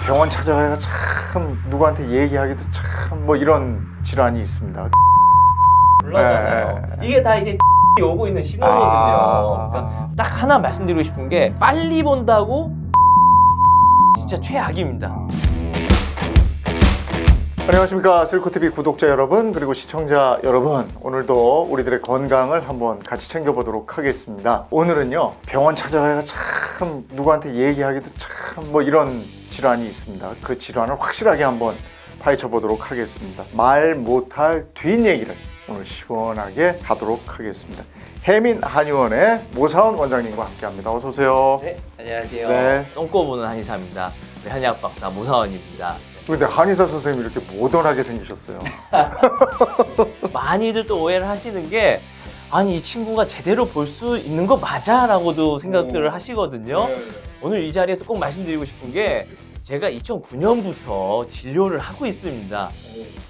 병원 찾아가야 참 누구한테 얘기하기도 참 뭐 이런 질환이 있습니다. 불러잖아요. 네. 이게 다 이제 오고 있는 신호거든요. 그러니까 딱 하나 말씀드리고 싶은 게 빨리 본다고 진짜 최악입니다. 안녕하십니까 슬코TV 구독자 여러분 그리고 시청자 여러분, 오늘도 우리들의 건강을 한번 같이 챙겨보도록 하겠습니다. 오늘은요, 병원 찾아가야 참 누구한테 얘기하기도 참 뭐 이런 질환이 있습니다. 그 질환을 확실하게 한번 파헤쳐 보도록 하겠습니다. 말 못할 뒷얘기를 오늘 시원하게 하도록 하겠습니다. 해민 한의원의 모사원 원장님과 함께합니다. 어서 오세요. 네, 안녕하세요. 네. 똥꼬보는 한의사입니다. 한의학 박사 모사원입니다. 근데 한의사 선생님이 이렇게 모던하게 생기셨어요. 많이들 또 오해를 하시는 게 아니 이 친구가 제대로 볼 수 있는 거 맞아? 라고도 생각들을 하시거든요. 오늘 이 자리에서 꼭 말씀드리고 싶은 게 제가 2009년부터 진료를 하고 있습니다.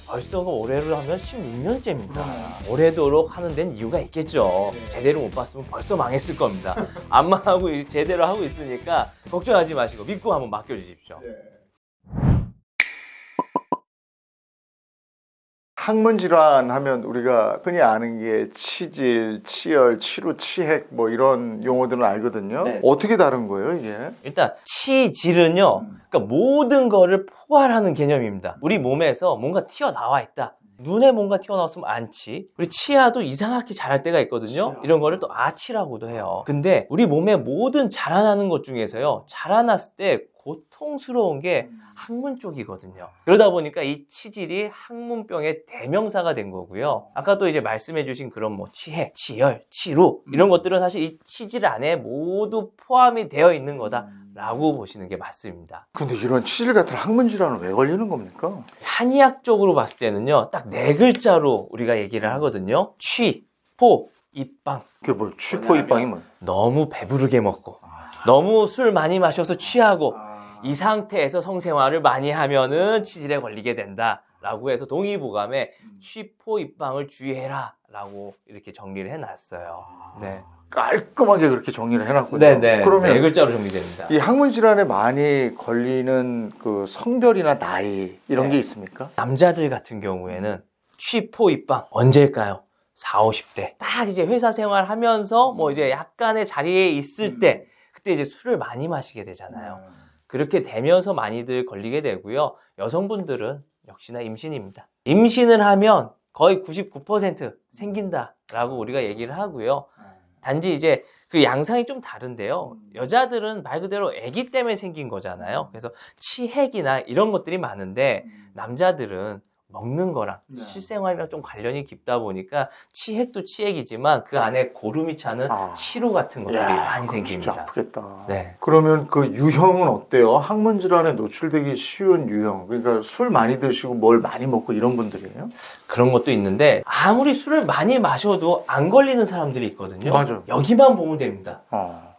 벌써가 올해로 하면 16년째입니다. 오래도록 하는 데는 이유가 있겠죠. 제대로 못 봤으면 벌써 망했을 겁니다. 안 망하고 제대로 하고 있으니까 걱정하지 마시고 믿고 한번 맡겨주십시오. 항문 질환 하면 우리가 흔히 아는 게 치질, 치열, 치루, 치핵 뭐 이런 용어들은 알거든요. 네. 어떻게 다른 거예요, 이게? 일단 치질은요, 그러니까 모든 거를 포괄하는 개념입니다. 우리 몸에서 뭔가 튀어나와 있다. 눈에 뭔가 튀어나왔으면 안치. 우리 치아도 이상하게 자랄 때가 있거든요. 이런 거를 또 아치라고도 해요. 근데 우리 몸의 모든 자라나는 것 중에서요, 자라났을 때 고통스러운 게 항문 쪽이거든요. 그러다 보니까 이 치질이 항문병의 대명사가 된 거고요. 아까 또 이제 말씀해주신 그런 뭐 치핵, 치열, 치루 이런 것들은 사실 이 치질 안에 모두 포함이 되어 있는 거다라고 보시는 게 맞습니다. 근데 이런 치질 같은 항문 질환은 왜 걸리는 겁니까? 한의학적으로 봤을 때는요, 딱 네 글자로 우리가 얘기를 하거든요. 취, 포, 입방. 그게 뭐 취포 입방이 뭐? 너무 배부르게 먹고 너무 술 많이 마셔서 취하고 이 상태에서 성생활을 많이 하면은 치질에 걸리게 된다라고 해서 동의보감에 취포 입방을 주의해라 라고 이렇게 정리를 해놨어요. 네. 깔끔하게 그렇게 정리를 해놨군요. 네네. 그러면 네 글자로 정리됩니다. 이 항문 질환에 많이 걸리는 그 성별이나 나이 이런 네. 게 있습니까? 남자들 같은 경우에는 취포 입방 언제일까요? 40, 50대. 딱 이제 회사 생활 하면서 뭐 이제 약간의 자리에 있을 때 그때 이제 술을 많이 마시게 되잖아요. 그렇게 되면서 많이들 걸리게 되고요. 여성분들은 역시나 임신입니다. 임신을 하면 거의 99% 생긴다라고 우리가 얘기를 하고요. 단지 이제 그 양상이 좀 다른데요. 여자들은 말 그대로 아기 때문에 생긴 거잖아요. 그래서 치핵이나 이런 것들이 많은데 남자들은 먹는 거랑 실생활이랑 좀 관련이 깊다 보니까 치핵도 치핵이지만 그 안에 고름이 차는 치루 같은 것들이 많이 그럼 생깁니다. 진짜 아프겠다. 네. 그러면 그 유형은 어때요? 항문 질환에 노출되기 쉬운 유형. 그러니까 술 많이 드시고 뭘 많이 먹고 이런 분들이에요? 그런 것도 있는데 아무리 술을 많이 마셔도 안 걸리는 사람들이 있거든요. 맞아요. 여기만 보면 됩니다.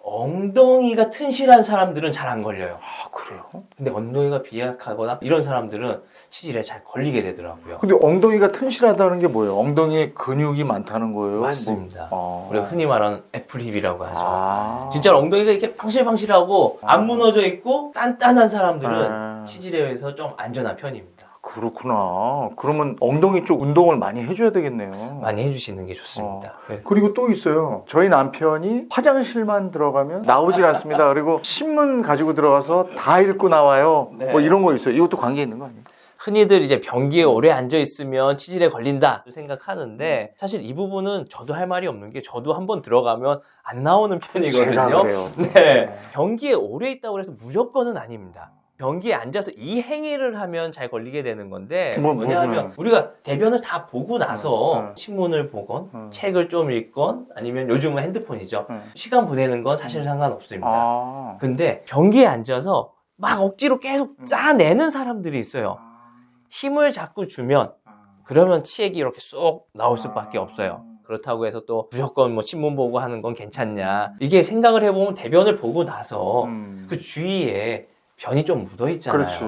엉덩이가 튼실한 사람들은 잘 안 걸려요. 아, 그래요? 근데 엉덩이가 비약하거나 이런 사람들은 치질에 잘 걸리게 되더라고요. 근데 엉덩이가 튼실하다는 게 뭐예요? 엉덩이에 근육이 많다는 거예요? 맞습니다. 뭐, 우리가 흔히 말하는 애플힙이라고 하죠. 아. 진짜 엉덩이가 이렇게 방실방실하고 안 무너져 있고 단단한 사람들은 아. 치질에 의해서 좀 안전한 편입니다. 그렇구나. 그러면 엉덩이 쪽 운동을 많이 해줘야 되겠네요. 많이 해주시는 게 좋습니다. 네. 그리고 또 있어요. 저희 남편이 화장실만 들어가면 나오질 않습니다. 그리고 신문 가지고 들어가서 다 읽고 나와요. 네. 뭐 이런 거 있어요. 이것도 관계 있는 거 아니에요? 흔히들 이제 변기에 오래 앉아 있으면 치질에 걸린다 생각하는데 사실 이 부분은 저도 할 말이 없는 게 저도 한번 들어가면 안 나오는 제가 편이거든요. 그래요. 네. 변기에 오래 있다고 해서 무조건은 아닙니다. 변기에 앉아서 이 행위를 하면 잘 걸리게 되는 건데 뭐냐면 우리가 대변을 다 보고 나서 신문을 보건 책을 좀 읽건 아니면 요즘은 핸드폰이죠. 시간 보내는 건 사실 상관없습니다. 근데 변기에 앉아서 막 억지로 계속 짜내는 사람들이 있어요. 힘을 자꾸 주면 그러면 치액이 이렇게 쏙 나올 수밖에 없어요. 그렇다고 해서 또 무조건 뭐 신문 보고 하는 건 괜찮냐. 이게 생각을 해보면 대변을 보고 나서 그 주위에 변이 좀 묻어 있잖아요. 그렇지.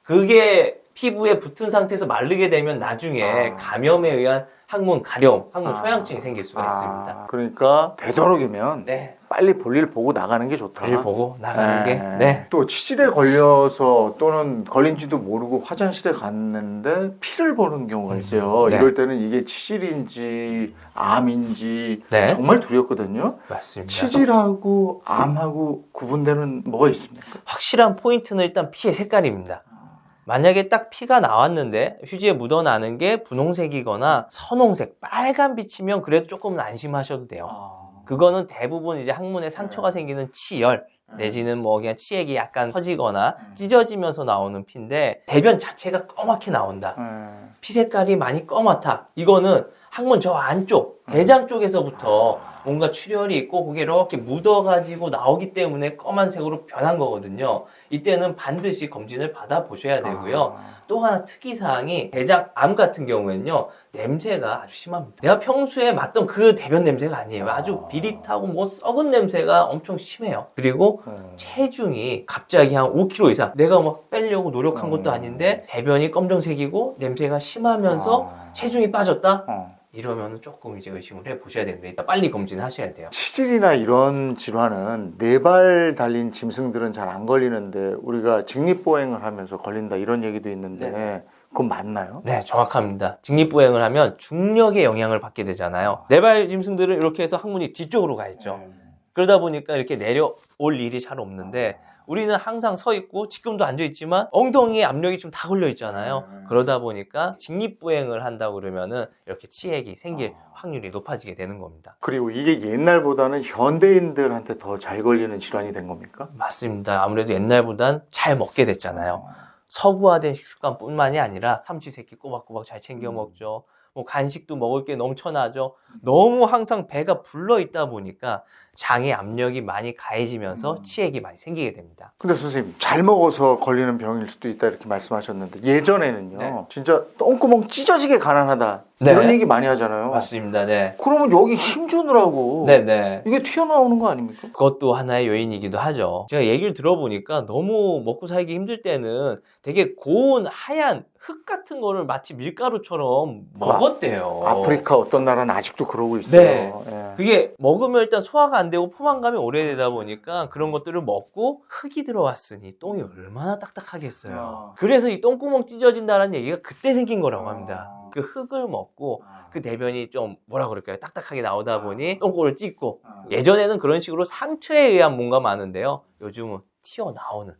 그게 피부에 붙은 상태에서 마르게 되면 나중에 감염에 의한 항문 가려움, 항문 소양증이 생길 수가 있습니다. 그러니까 되도록이면 네. 빨리 볼일 보고 나가는 게 좋다. 일 보고 나가는 게. 네. 또 치질에 걸려서 또는 걸린지도 모르고 화장실에 갔는데 피를 보는 경우가 있어요. 네. 이럴 때는 이게 치질인지 암인지 네. 정말 두렵거든요. 맞습니다. 치질하고 암하고 구분되는 뭐가 있습니까? 확실한 포인트는 일단 피의 색깔입니다. 만약에 딱 피가 나왔는데 휴지에 묻어나는 게 분홍색이거나 선홍색, 빨간빛이면 그래도 조금은 안심하셔도 돼요. 그거는 대부분 이제 항문에 상처가 생기는 치열 내지는 뭐 그냥 치액이 약간 터지거나 찢어지면서 나오는 피인데 대변 자체가 검맣게 나온다. 피 색깔이 많이 검맣다. 이거는 항문 저 안쪽 대장 쪽에서부터 뭔가 출혈이 있고 그게 이렇게 묻어가지고 나오기 때문에 검은색으로 변한 거거든요. 이때는 반드시 검진을 받아 보셔야 되고요. 또 하나 특이사항이 대장암 같은 경우에는요, 냄새가 아주 심합니다. 내가 평소에 맡던 그 대변 냄새가 아니에요. 아주 비릿하고 뭐 썩은 냄새가 엄청 심해요. 그리고 체중이 갑자기 한 5kg 이상, 내가 뭐 빼려고 노력한 것도 아닌데 대변이 검정색이고 냄새가 심하면서 체중이 빠졌다? 이러면 조금 이제 의심을 해 보셔야 됩니다. 일단 빨리 검진하셔야 돼요. 치질이나 이런 질환은 4발 달린 짐승들은 잘 안 걸리는데 우리가 직립보행을 하면서 걸린다 이런 얘기도 있는데 그건 맞나요? 네, 정확합니다. 직립보행을 하면 중력의 영향을 받게 되잖아요. 4발 짐승들은 이렇게 해서 항문이 뒤쪽으로 가 있죠. 그러다 보니까 이렇게 내려올 일이 잘 없는데 우리는 항상 서 있고 지금도 앉아 있지만 엉덩이에 압력이 좀 다 걸려 있잖아요. 그러다 보니까 직립보행을 한다고 그러면은 이렇게 치액이 생길 확률이 높아지게 되는 겁니다. 그리고 이게 옛날보다는 현대인들한테 더 잘 걸리는 질환이 된 겁니까? 맞습니다. 아무래도 옛날보단 잘 먹게 됐잖아요. 서구화된 식습관뿐만이 아니라 삼시세끼 꼬박꼬박 잘 챙겨 먹죠. 뭐 간식도 먹을 게 넘쳐나죠. 너무 항상 배가 불러 있다 보니까 장의 압력이 많이 가해지면서 치액이 많이 생기게 됩니다. 근데 선생님 잘 먹어서 걸리는 병일 수도 있다 이렇게 말씀하셨는데 예전에는요 네. 진짜 똥구멍 찢어지게 가난하다 네. 이런 얘기 많이 하잖아요. 맞습니다. 네. 그러면 여기 힘 주느라고 네네. 이게 튀어나오는 거 아닙니까? 그것도 하나의 요인이기도 하죠. 제가 얘기를 들어보니까 너무 먹고 살기 힘들 때는 되게 고운 하얀 흙 같은 거를 마치 밀가루처럼 먹었대요. 아프리카 어떤 나라는 아직도 그러고 있어요. 네. 예. 그게 먹으면 일단 소화가 안 되고 포만감이 오래되다 보니까 그런 것들을 먹고 흙이 들어왔으니 똥이 얼마나 딱딱하겠어요. 그래서 이 똥구멍 찢어진다는 얘기가 그때 생긴 거라고 합니다. 그 흙을 먹고 그 대변이 좀 뭐라 그럴까요? 딱딱하게 나오다 보니 똥꼬를 찢고 예전에는 그런 식으로 상처에 의한 뭔가 많은데요. 요즘은 튀어나오는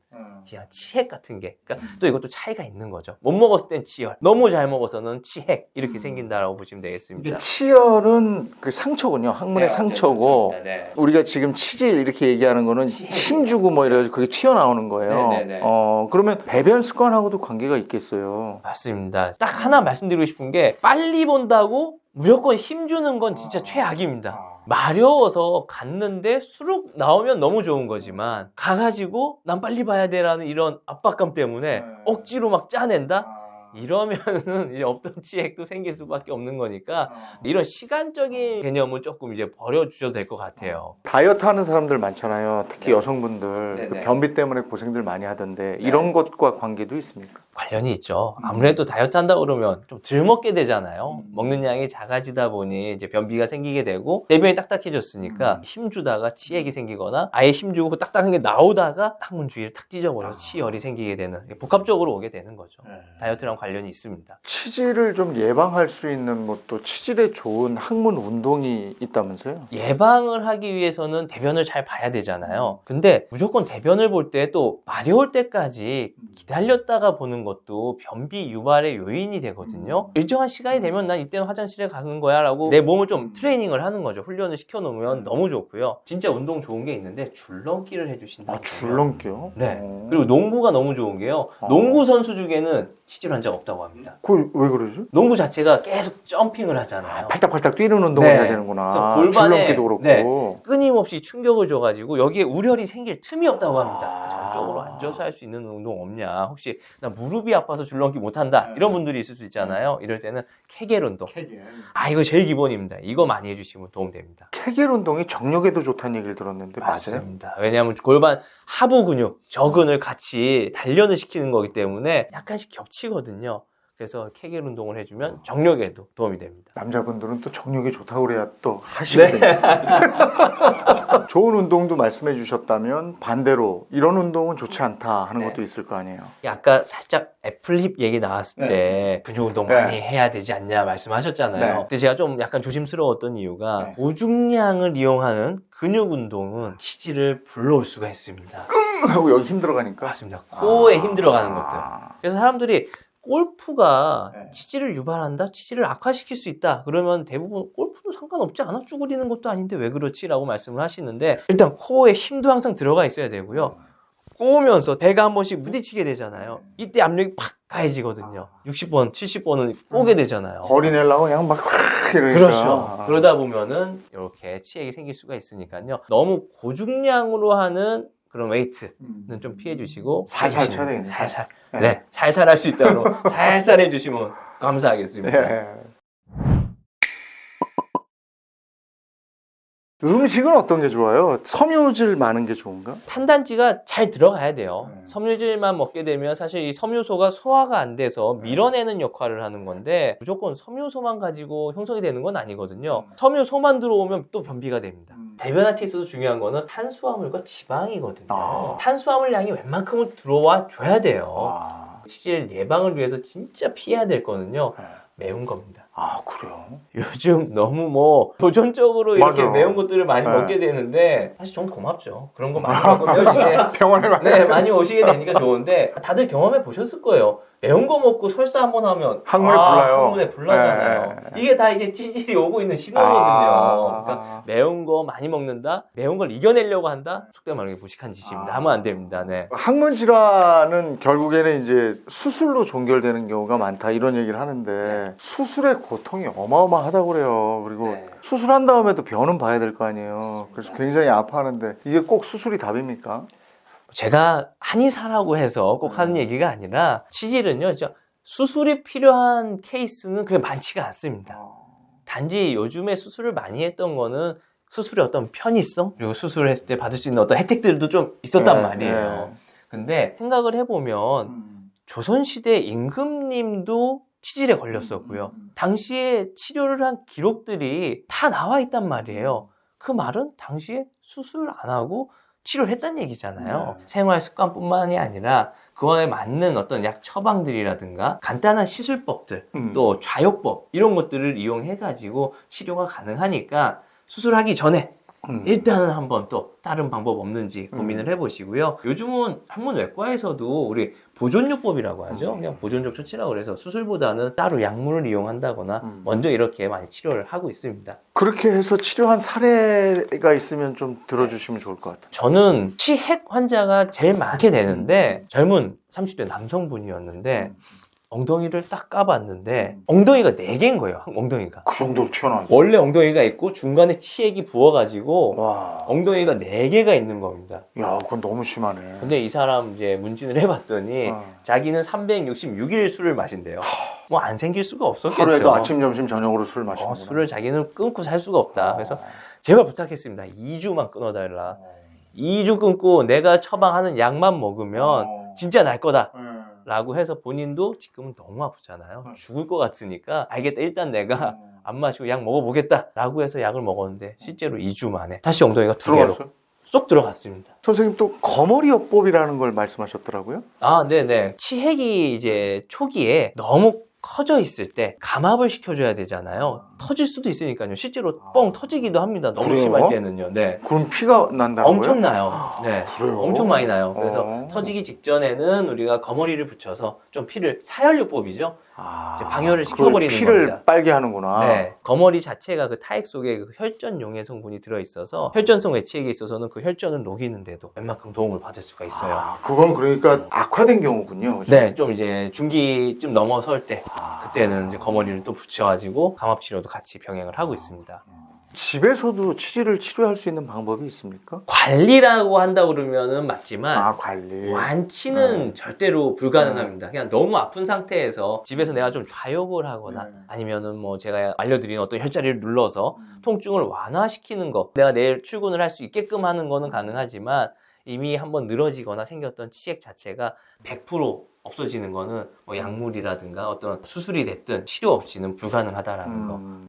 그냥 치핵 같은 게 그러니까 또 이것도 차이가 있는 거죠. 못 먹었을 땐 치열, 너무 잘 먹어서는 치핵 이렇게 생긴다라고 보시면 되겠습니다. 이게 치열은 그 상처군요. 항문의 상처고 네. 우리가 지금 치질 이렇게 얘기하는 거는 힘 주고 뭐 이래가지고 그게 튀어나오는 거예요. 네네네. 그러면 배변 습관하고도 관계가 있겠어요. 맞습니다. 딱 하나 말씀드리고 싶은 게 빨리 본다고 무조건 힘 주는 건 진짜 최악입니다. 마려워서 갔는데 수록 나오면 너무 좋은 거지만 가가지고 난 빨리 봐야 돼라는 이런 압박감 때문에 억지로 막 짜낸다? 이러면은 이제 없던 치액도 생길 수밖에 없는 거니까 이런 시간적인 개념은 조금 이제 버려주셔도 될 것 같아요. 다이어트 하는 사람들 많잖아요. 특히 네. 여성분들 네네. 그 변비 때문에 고생들 많이 하던데 이런 것과 관계도 있습니까? 관련이 있죠. 아무래도 다이어트 한다 그러면 좀 덜 먹게 되잖아요. 먹는 양이 작아지다 보니 이제 변비가 생기게 되고 대변이 딱딱해졌으니까 힘 주다가 치액이 생기거나 아예 힘 주고 그 딱딱한 게 나오다가 항문 주위를 탁 찢어버려서 치열이 생기게 되는 복합적으로 오게 되는 거죠. 다이어트랑 관련이 있습니다. 치질을 좀 예방할 수 있는 뭐 또 치질에 좋은 항문 운동이 있다면서요? 예방을 하기 위해서는 대변을 잘 봐야 되잖아요. 근데 무조건 대변을 볼 때 또 마려울 때까지 기다렸다가 보는 것도 변비 유발의 요인이 되거든요. 일정한 시간이 되면 난 이때는 화장실에 가는 거야 라고 내 몸을 좀 트레이닝을 하는 거죠. 훈련을 시켜놓으면 너무 좋고요. 진짜 운동 좋은 게 있는데 줄넘기를 해주신다. 줄넘기요? 네. 그리고 농구가 너무 좋은 게요. 농구 선수 중에는 치질 환자가 없다고 합니다. 그걸 왜 그러지? 농구 자체가 계속 점핑을 하잖아요. 팔딱팔딱 뛰는 운동을 네. 해야 되는구나. 그래서 골반에 줄넘기도 그렇고. 네. 끊임없이 충격을 줘가지고 여기에 우열이 생길 틈이 없다고 합니다. 이쪽으로 앉아서 할 수 있는 운동 없냐? 혹시 나 무릎이 아파서 줄넘기 못한다 이런 분들이 있을 수 있잖아요. 이럴 때는 케겔 운동. 이거 제일 기본입니다. 이거 많이 해주시면 도움됩니다. 케겔 운동이 정력에도 좋다는 얘기를 들었는데 맞아요? 맞습니다. 왜냐하면 골반 하부 근육, 저근을 같이 단련을 시키는 거기 때문에 약간씩 겹치거든요. 그래서 케겔 운동을 해주면 정력에도 도움이 됩니다. 남자분들은 또 정력이 좋다고 그래야 또 하시거든요. 네. 좋은 운동도 말씀해 주셨다면 반대로 이런 운동은 좋지 않다 하는 네. 것도 있을 거 아니에요. 아까 살짝 애플힙 얘기 나왔을 때 근육 운동 많이 해야 되지 않냐 말씀하셨잖아요. 네. 근데 제가 좀 약간 조심스러웠던 이유가 네. 고중량을 이용하는 근육 운동은 치질을 불러올 수가 있습니다. 하고 여기 힘 들어가니까. 맞습니다. 코어에 힘 들어가는 것들. 그래서 사람들이 골프가 네. 치질을 유발한다? 치질을 악화시킬 수 있다? 그러면 대부분 골프도 상관없지 않아? 쭈그리는 것도 아닌데 왜 그렇지? 라고 말씀을 하시는데 일단 코어에 힘도 항상 들어가 있어야 되고요. 꼬우면서 배가 한 번씩 부딪히게 되잖아요. 이때 압력이 팍 가해지거든요. 60번, 70번은 꼬게 되잖아요. 거리 내려고 그냥 막 이러니까. 그렇죠. 그러다 보면은 이렇게 치액이 생길 수가 있으니까요. 너무 고중량으로 하는 그런 웨이트는 좀 피해 주시고 살살 쳐야 되겠네요. 살살. 네. 네. 살살 할 수 있도록 살살 해 주시면 감사하겠습니다. 예. 음식은 어떤 게 좋아요? 섬유질 많은 게 좋은가? 탄단지가 잘 들어가야 돼요. 네. 섬유질만 먹게 되면 사실 이 섬유소가 소화가 안 돼서 밀어내는 역할을 하는 건데 무조건 섬유소만 가지고 형성이 되는 건 아니거든요. 섬유소만 들어오면 또 변비가 됩니다. 대변한테 있어서 중요한 거는 탄수화물과 지방이거든요. 탄수화물 양이 웬만큼은 들어와 줘야 돼요. 치질 예방을 위해서 진짜 피해야 될 거는요. 매운 겁니다. 그래요? 요즘 너무 뭐 도전적으로 이렇게 맞아. 매운 것들을 많이 네. 먹게 되는데 사실 좀 고맙죠. 그런 거 많이 먹으면 이제 병원에 많이 네, 많이 오시게 되니까 좋은데 다들 경험해 보셨을 거예요. 매운 거 먹고 설사 한번 하면 항문에 불나요. 항문에 불나잖아요. 네. 이게 다 이제 치질이 오고 있는 신호거든요. 그러니까 매운 거 많이 먹는다, 매운 걸 이겨내려고 한다. 속된 말로 무식한 짓입니다. 하면 안 됩니다. 네. 항문 질환은 결국에는 이제 수술로 종결되는 경우가 많다 이런 얘기를 하는데 수술의 고통이 어마어마하다고 그래요. 그리고 네. 수술한 다음에도 변은 봐야 될 거 아니에요. 그래서 굉장히 아파하는데 이게 꼭 수술이 답입니까? 제가 한의사라고 해서 꼭 하는 얘기가 아니라 치질은요, 진짜 수술이 필요한 케이스는 그렇게 많지가 않습니다. 단지 요즘에 수술을 많이 했던 거는 수술의 어떤 편의성 그리고 수술을 했을 때 받을 수 있는 어떤 혜택들도 좀 있었단 말이에요. 근데 생각을 해보면 조선시대 임금님도 치질에 걸렸었고요. 당시에 치료를 한 기록들이 다 나와 있단 말이에요. 그 말은 당시에 수술 안 하고 치료를 했다는 얘기잖아요. 생활 습관뿐만이 아니라 그거에 맞는 어떤 약 처방들이라든가 간단한 시술법들 또 좌욕법 이런 것들을 이용해가지고 치료가 가능하니까 수술하기 전에 일단은 한번 또 다른 방법 없는지 고민을 해보시고요. 요즘은 항문외과에서도 우리 보존요법이라고 하죠. 그냥 보존적 처치라고 그래서 수술보다는 따로 약물을 이용한다거나 먼저 이렇게 많이 치료를 하고 있습니다. 그렇게 해서 치료한 사례가 있으면 좀 들어주시면 좋을 것 같아요. 저는 치핵 환자가 제일 많게 되는데 젊은 30대 남성분이었는데 엉덩이를 딱 까봤는데 엉덩이가 4개인 거예요. 엉덩이가. 그 정도로 튀어나와요. 원래 엉덩이가 있고 중간에 치액이 부어가지고 와, 엉덩이가 4개가 있는 겁니다. 야, 그건 너무 심하네. 근데 이 사람 이제 문진을 해봤더니 자기는 366일 술을 마신대요. 뭐 안 생길 수가 없었겠죠. 하루에도 아침, 점심, 저녁으로 술 마시는 술을 자기는 끊고 살 수가 없다. 그래서 제발 부탁했습니다. 2주만 끊어달라. 2주 끊고 내가 처방하는 약만 먹으면 진짜 날 거다. 라고 해서 본인도 지금은 너무 아프잖아요. 죽을 것 같으니까 알겠다. 일단 내가 안 마시고 약 먹어보겠다. 라고 해서 약을 먹었는데 실제로 2주 만에 다시 엉덩이가 2개로 들어갔어요? 쏙 들어갔습니다. 선생님 또 거머리요법이라는 걸 말씀하셨더라고요. 네네. 치핵이 이제 초기에 너무 커져 있을 때 감압을 시켜줘야 되잖아요. 터질 수도 있으니까요. 실제로 뻥 터지기도 합니다. 너무 그래요? 심할 때는요. 네. 그럼 피가 난다는 엄청 거예요? 나요. 네. 그래요? 엄청 많이 나요. 그래서 터지기 직전에는 우리가 거머리를 붙여서 좀 피를 사혈요법이죠. 이제 방열을 시켜버리는 피를 겁니다. 빨게 하는구나. 네. 거머리 자체가 그 타액 속에 그 혈전용의 성분이 들어있어서 혈전성 외치액에 있어서는 그 혈전을 녹이는데도 웬만큼 도움을 받을 수가 있어요. 그건 그러니까 악화된 경우군요. 그죠? 네, 좀 이제 중기쯤 넘어설 때 그때는 이제 거머리를 또 붙여가지고 감압 치료도 같이 병행을 하고 있습니다. 집에서도 치질을 치료할 수 있는 방법이 있습니까? 관리라고 한다 그러면은 맞지만 관리. 완치는 절대로 불가능합니다. 그냥 너무 아픈 상태에서 집에서 내가 좀 좌욕을 하거나 아니면은 뭐 제가 알려드린 어떤 혈자리를 눌러서 통증을 완화시키는 거, 내가 내일 출근을 할 수 있게끔 하는 거는 가능하지만 이미 한번 늘어지거나 생겼던 치액 자체가 100% 없어지는 거는 뭐 약물이라든가 어떤 수술이 됐든 치료 없이는 불가능하다라는 거.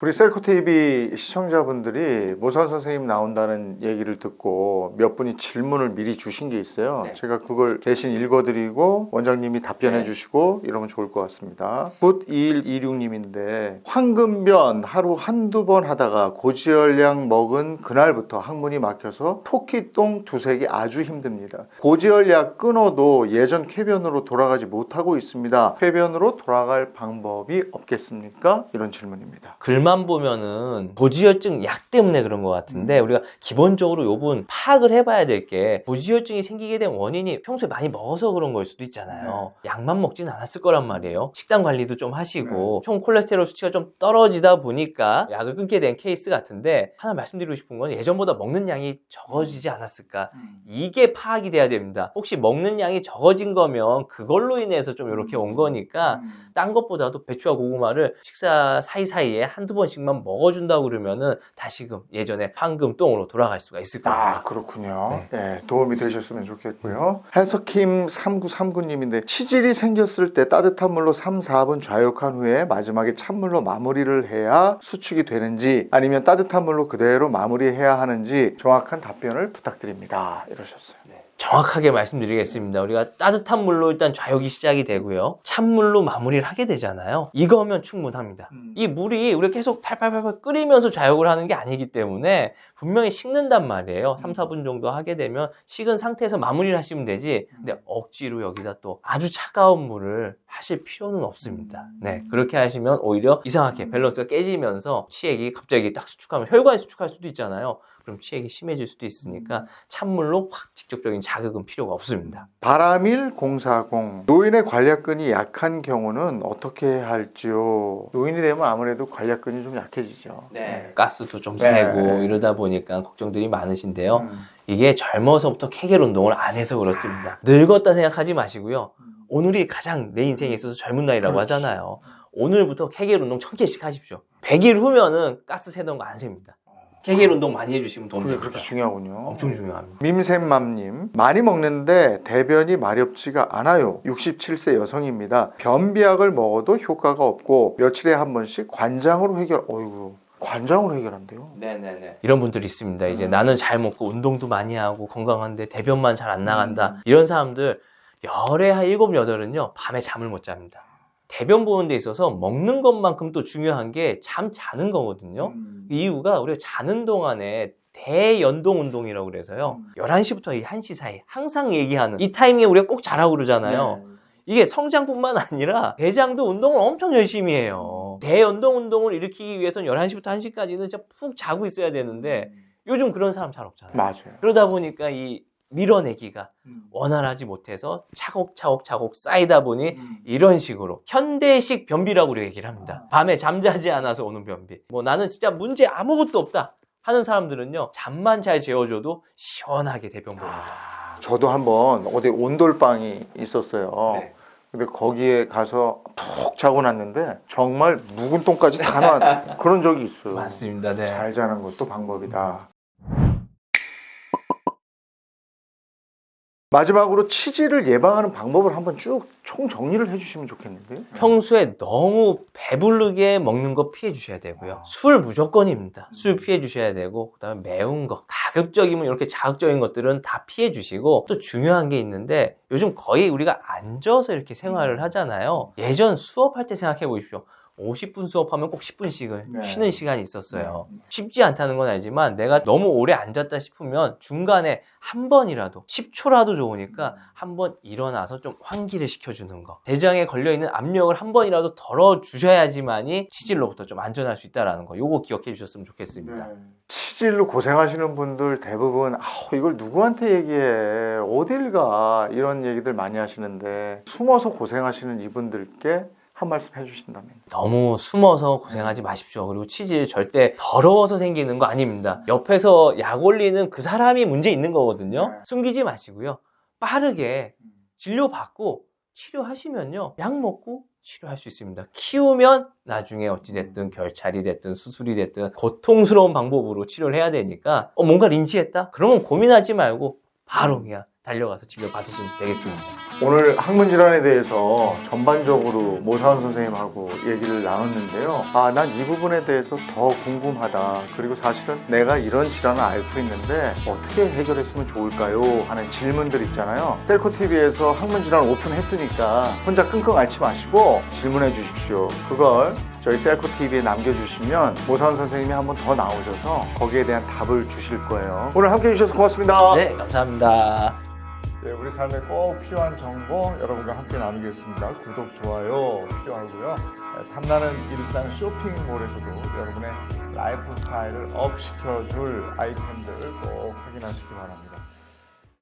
우리 셀코TV 시청자분들이 모선 선생님 나온다는 얘기를 듣고 몇 분이 질문을 미리 주신 게 있어요. 네. 제가 그걸 대신 읽어드리고 원장님이 답변해 네. 주시고 이러면 좋을 것 같습니다. 굿2126님인데 황금변 하루 한두 번 하다가 고지혈약 먹은 그날부터 항문이 막혀서 토끼똥 두색이 아주 힘듭니다. 고지혈약 끊어도 예전 쾌변으로 돌아가지 못하고 있습니다. 쾌변으로 돌아갈 방법이 없겠습니까? 이런 질문입니다. 글만 보면은 고지혈증 약 때문에 그런 것 같은데 우리가 기본적으로 요 부분 파악을 해봐야 될 게 고지혈증이 생기게 된 원인이 평소에 많이 먹어서 그런 걸 수도 있잖아요. 약만 먹진 않았을 거란 말이에요. 식단 관리도 좀 하시고 총 콜레스테롤 수치가 좀 떨어지다 보니까 약을 끊게 된 케이스 같은데 하나 말씀드리고 싶은 건 예전보다 먹는 양이 적어지지 않았을까, 이게 파악이 돼야 됩니다. 혹시 먹는 양이 적어진 거면 그걸로 인해서 좀 이렇게 온 거니까 딴 것보다도 배추와 고구마를 식사 사이사이에 한두 번씩만 먹어준다고 그러면은 다시금 예전에 황금똥으로 돌아갈 수가 있을 겁니다. 그렇군요. 네, 도움이 되셨으면 좋겠고요. 해석킴 3939님인데 치질이 생겼을 때 따뜻한 물로 3, 4분 좌욕한 후에 마지막에 찬물로 마무리를 해야 수축이 되는지 아니면 따뜻한 물로 그대로 마무리해야 하는지 정확한 답변을 부탁드립니다. 이러셨어요. 정확하게 말씀드리겠습니다. 우리가 따뜻한 물로 일단 좌욕이 시작이 되고요. 찬물로 마무리를 하게 되잖아요. 이거면 충분합니다. 이 물이 우리가 계속 탈팔팔팔 끓이면서 좌욕을 하는 게 아니기 때문에 분명히 식는단 말이에요. 3, 4분 정도 하게 되면 식은 상태에서 마무리를 하시면 되지. 근데 억지로 여기다 또 아주 차가운 물을 하실 필요는 없습니다. 네, 그렇게 하시면 오히려 이상하게 밸런스가 깨지면서 치액이 갑자기 딱 수축하면 혈관이 수축할 수도 있잖아요. 그럼 치액이 심해질 수도 있으니까 찬물로 확 직접적인 자극은 필요가 없습니다. 바라밀040 노인의 관략근이 약한 경우는 어떻게 해야 할지요? 노인이 되면 아무래도 관략근이 좀 약해지죠. 가스도 좀 새고 이러다 보니까 걱정들이 많으신데요. 이게 젊어서부터 케겔 운동을 안 해서 그렇습니다. 늙었다 생각하지 마시고요. 오늘이 가장 내 인생에 있어서 젊은 날이라고 하잖아요. 오늘부터 케겔 운동 1000개씩 하십시오. 100일 후면은 가스 새던 거 안 셉니다. 케겔 운동 많이 해주시면 도움이 그게 됩니다. 그렇게 중요하군요. 엄청 중요합니다. 밈샘맘님 많이 먹는데 대변이 마렵지가 않아요. 67세 여성입니다. 변비약을 먹어도 효과가 없고 며칠에 한 번씩 관장으로 해결. 어이구. 관장으로 해결한대요. 네네네. 이런 분들이 있습니다. 이제 나는 잘 먹고 운동도 많이 하고 건강한데 대변만 잘 안 나간다. 이런 사람들 열에 한 7, 8은요 밤에 잠을 못 잡니다. 대변 보는 데 있어서 먹는 것만큼 또 중요한 게 잠 자는 거거든요. 이유가 우리가 자는 동안에 대연동 운동이라고 그래서요. 11시부터 1시 사이 항상 얘기하는 이 타이밍에 우리가 꼭 자라고 그러잖아요. 이게 성장뿐만 아니라 대장도 운동을 엄청 열심히 해요. 대연동 운동을 일으키기 위해서는 11시부터 1시까지는 진짜 푹 자고 있어야 되는데 요즘 그런 사람 잘 없잖아요. 맞아요. 그러다 보니까 이 밀어내기가 원활하지 못해서 차곡차곡 쌓이다 보니 이런 식으로 현대식 변비라고 우리가 얘기를 합니다. 밤에 잠자지 않아서 오는 변비. 뭐 나는 진짜 문제 아무것도 없다 하는 사람들은요 잠만 잘 재워줘도 시원하게 대변 보입니다. 저도 한번 어디 온돌방이 있었어요. 네. 근데 거기에 가서 푹 자고 났는데 정말 묵은 똥까지 다 난 그런 적이 있어요. 맞습니다. 네. 잘 자는 것도 방법이다. 마지막으로 치질을 예방하는 방법을 한번 쭉 총 정리를 해주시면 좋겠는데요. 평소에 너무 배부르게 먹는 거 피해 주셔야 되고요. 술 무조건입니다. 술 피해 주셔야 되고 그다음에 매운 거, 가급적이면 이렇게 자극적인 것들은 다 피해 주시고 또 중요한 게 있는데 요즘 거의 우리가 앉아서 이렇게 생활을 하잖아요. 예전 수업할 때 생각해 보십시오. 50분 수업하면 꼭 10분씩을 쉬는 시간이 있었어요. 쉽지 않다는 건 알지만 내가 너무 오래 앉았다 싶으면 중간에 한 번이라도 10초라도 좋으니까 한 번 일어나서 좀 환기를 시켜주는 거. 대장에 걸려있는 압력을 한 번이라도 덜어주셔야지만이 치질로부터 좀 안전할 수 있다는 거. 요거 기억해 주셨으면 좋겠습니다. 치질로 고생하시는 분들 대부분 이걸 누구한테 얘기해 어딜 가 이런 얘기들 많이 하시는데 숨어서 고생하시는 이분들께 한 말씀 해주신다면. 너무 숨어서 고생하지 마십시오. 그리고 치질 절대 더러워서 생기는 거 아닙니다. 옆에서 약 올리는 그 사람이 문제 있는 거거든요. 숨기지 마시고요. 빠르게 진료받고 치료하시면요. 약 먹고 치료할 수 있습니다. 키우면 나중에 어찌됐든 결찰이 됐든 수술이 됐든 고통스러운 방법으로 치료를 해야 되니까 뭔가를 인지했다? 그러면 고민하지 말고 바로 그냥 달려가서 치료 받으시면 되겠습니다. 오늘 항문질환에 대해서 전반적으로 모사원 선생님하고 얘기를 나눴는데요. 난 이 부분에 대해서 더 궁금하다. 그리고 사실은 내가 이런 질환을 앓고 있는데 어떻게 해결했으면 좋을까요? 하는 질문들 있잖아요. 셀코TV에서 항문질환 오픈했으니까 혼자 끙끙 앓지 마시고 질문해 주십시오. 그걸 저희 셀코TV에 남겨주시면 모사원 선생님이 한 번 더 나오셔서 거기에 대한 답을 주실 거예요. 오늘 함께해 주셔서 고맙습니다. 네, 감사합니다. 네, 우리 삶에 꼭 필요한 정보 여러분과 함께 나누겠습니다. 구독, 좋아요 필요하고요. 탐나는 일상 쇼핑몰에서도 여러분의 라이프 스타일을 업 시켜줄 아이템들 꼭 확인하시기 바랍니다.